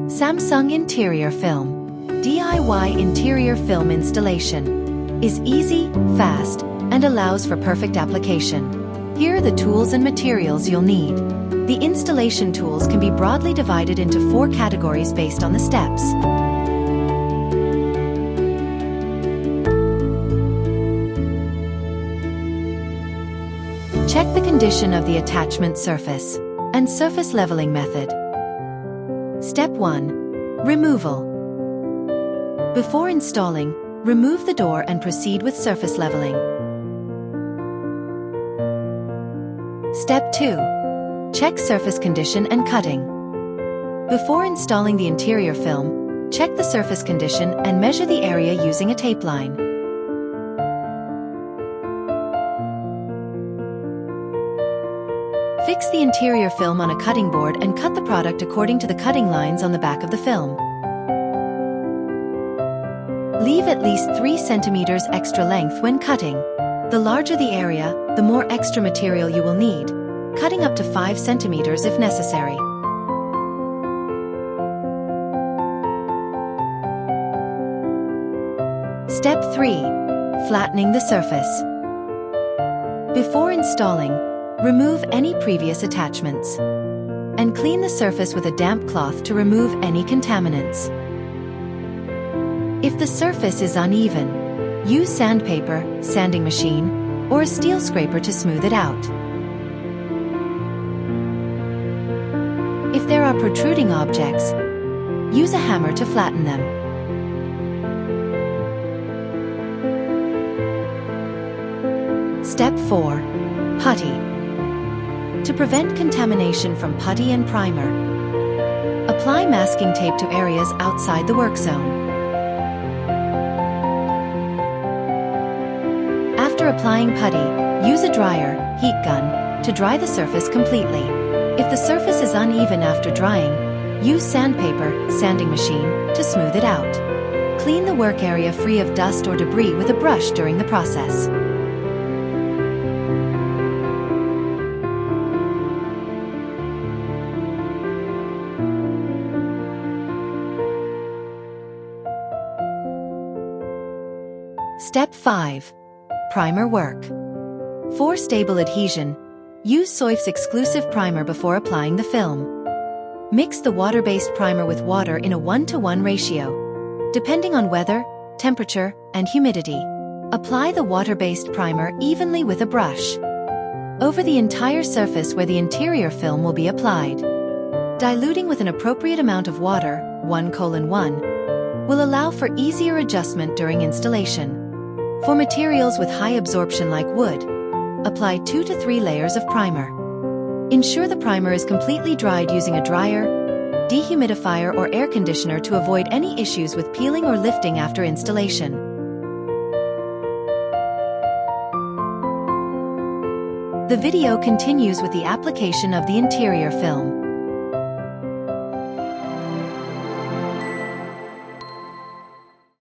Samsung Interior Film. DIY interior film installation is easy, fast, and allows for perfect application. Here are the tools and materials you'll need. The installation tools can be broadly divided into 4 categories based on the steps. Check the condition of the attachment surface and surface leveling method. Step 1. Removal. Before installing, remove the door and proceed with surface leveling. Step 2. Check surface condition and cutting. Before installing the interior film, check the surface condition and measure the area using a tape line. Fix the interior film on a cutting board and cut the product according to the cutting lines on the back of the film. Leave at least 3 centimeters extra length when cutting. The larger the area, the more extra material you will need, cutting up to 5 centimeters if necessary. Step 3. Flattening the surface. Before installing, remove any previous attachments and clean the surface with a damp cloth to remove any contaminants. If the surface is uneven, use sandpaper, sanding machine, or a steel scraper to smooth it out. If there are protruding objects, use a hammer to flatten them. Step 4. Putty. To prevent contamination from putty and primer, apply masking tape to areas outside the work zone. After applying putty, use a dryer, heat gun, to dry the surface completely. If the surface is uneven after drying, use sandpaper, sanding machine, to smooth it out. Clean the work area free of dust or debris with a brush during the process. Step 5. Primer work. For stable adhesion, use Soif's exclusive primer before applying the film. Mix the water-based primer with water in a 1:1 ratio, depending on weather, temperature, and humidity. Apply the water-based primer evenly with a brush over the entire surface where the interior film will be applied. Diluting with an appropriate amount of water, 1:1, will allow for easier adjustment during installation. For materials with high absorption like wood, apply 2 to 3 layers of primer. Ensure the primer is completely dried using a dryer, dehumidifier or air conditioner to avoid any issues with peeling or lifting after installation. The video continues with the application of the interior film.